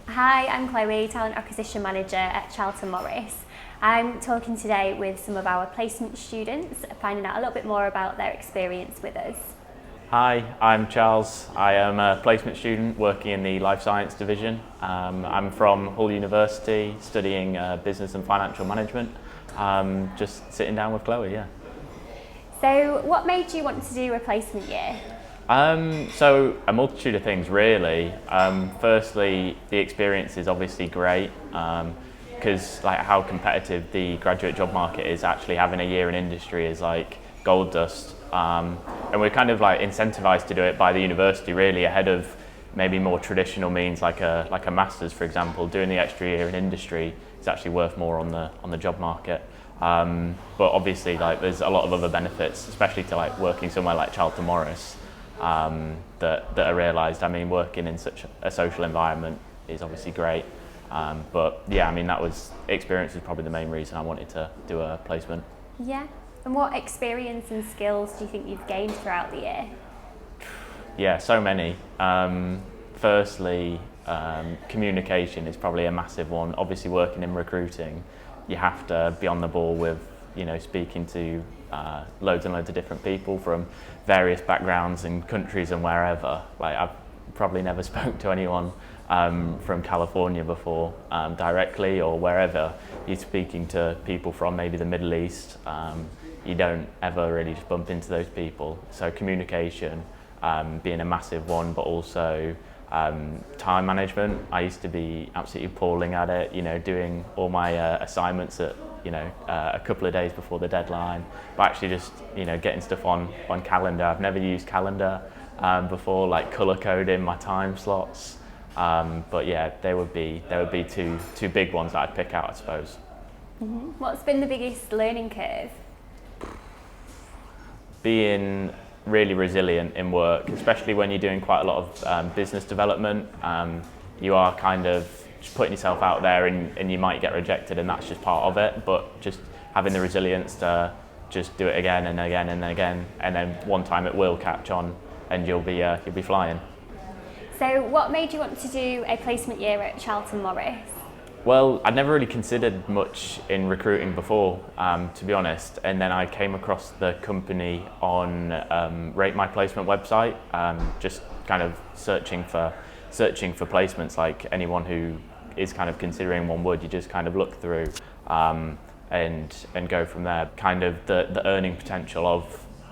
Hi, I'm Chloe, Talent Acquisition Manager at Charlton Morris. I'm talking today with some of our placement students, finding out a little bit more about their experience with us. Hi, I'm Charles. I am a placement student working in the Life Science division. I'm from Hull University studying business and financial management. Just sitting down with Chloe, yeah. So, what made you want to do a placement year? So a multitude of things really. Firstly, the experience is obviously great because like how competitive the graduate job market is. Actually having a year in industry is like gold dust, and we're kind of like incentivized to do it by the university really ahead of maybe more traditional means like a master's, for example. Doing the extra year in industry is actually worth more on the job market. But obviously like there's a lot of other benefits, especially to like working somewhere like Charlton Morris. That are realised. I mean, working in such a social environment is obviously great, but yeah, I mean experience was probably the main reason I wanted to do a placement. Yeah. And what experience and skills do you think you've gained throughout the year? Yeah, so many. Firstly, communication is probably a massive one. Obviously, working in recruiting, you have to be on the ball with speaking to loads and loads of different people from various backgrounds and countries and wherever. Like I've probably never spoke to anyone from California before directly, or wherever you're speaking to people from maybe the Middle East. You don't ever really just bump into those people. So communication being a massive one, but also time management. I used to be absolutely appalling at it, doing all my assignments at a couple of days before the deadline, but actually just getting stuff on calendar. I've never used calendar before, like color coding my time slots, but yeah, there would be two big ones that I'd pick out, I suppose. Mm-hmm. What's been the biggest learning curve? Being really resilient in work, especially when you're doing quite a lot of business development. You are kind of just putting yourself out there, and you might get rejected, and that's just part of it. But just having the resilience to just do it again and again and again, and then one time it will catch on, and you'll be flying. So, what made you want to do a placement year at Charlton Morris? Well, I'd never really considered much in recruiting before, to be honest. And then I came across the company on Rate My Placement website, just kind of searching for placements like anyone who is kind of considering one would. You just kind of look through and go from there. Kind of the earning potential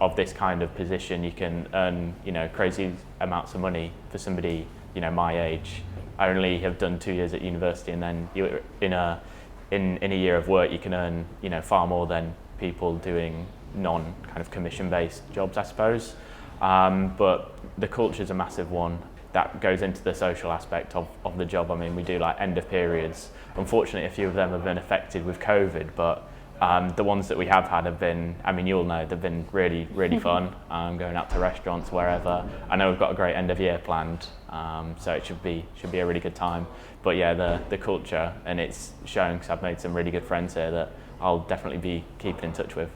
of this kind of position. You can earn crazy amounts of money for somebody my age. I only have done 2 years at university, and then you in a year of work you can earn far more than people doing non kind of commission based jobs, I suppose. But the culture is a massive one. That goes into the social aspect of the job. I mean, we do like end of periods. Unfortunately, a few of them have been affected with COVID, but the ones that we have had have been, I mean, you'll know, they've been really, really fun. Going out to restaurants, wherever. I know we've got a great end of year planned, so it should be a really good time. But yeah, the culture, and it's shown because I've made some really good friends here that I'll definitely be keeping in touch with.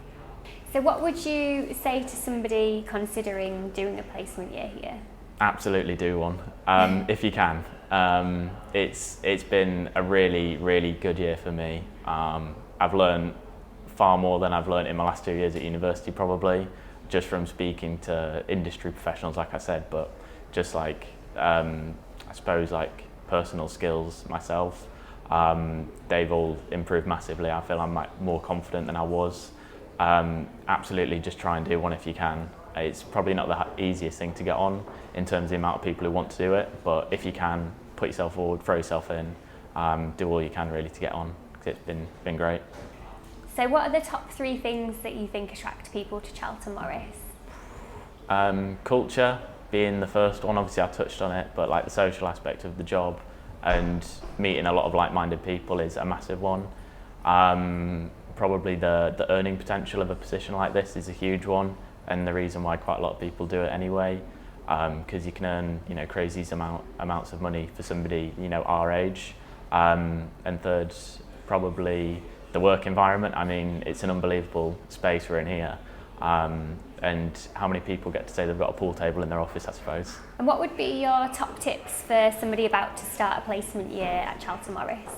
So, what would you say to somebody considering doing a placement year here? Absolutely do one, if you can. It's been a really, really good year for me. I've learned far more than I've learned in my last 2 years at university, probably, just from speaking to industry professionals, like I said, but just like, I suppose, like personal skills myself. They've all improved massively. I feel I'm like more confident than I was. Absolutely just try and do one if you can. It's probably not the easiest thing to get on in terms of the amount of people who want to do it, but if you can, put yourself forward, throw yourself in, do all you can really to get on, because it's been great. So what are the top 3 things that you think attract people to Charlton Morris? Culture being the first one. Obviously I touched on it, but like the social aspect of the job and meeting a lot of like-minded people is a massive one. Probably the earning potential of a position like this is a huge one, and the reason why quite a lot of people do it anyway, because you can earn crazy amounts of money for somebody our age. And third, probably the work environment. I mean, it's an unbelievable space we're in here. And how many people get to say they've got a pool table in their office, I suppose. And what would be your top tips for somebody about to start a placement year at Charlton Morris?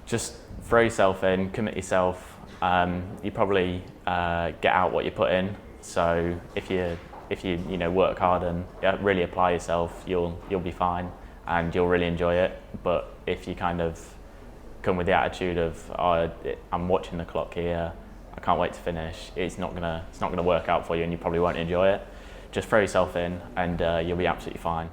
Just throw yourself in, commit yourself. You probably get out what you put in. So if you work hard and really apply yourself, you'll be fine and you'll really enjoy it. But if you kind of come with the attitude of I'm watching the clock here, I can't wait to finish, it's not gonna work out for you and you probably won't enjoy it. Just throw yourself in and you'll be absolutely fine.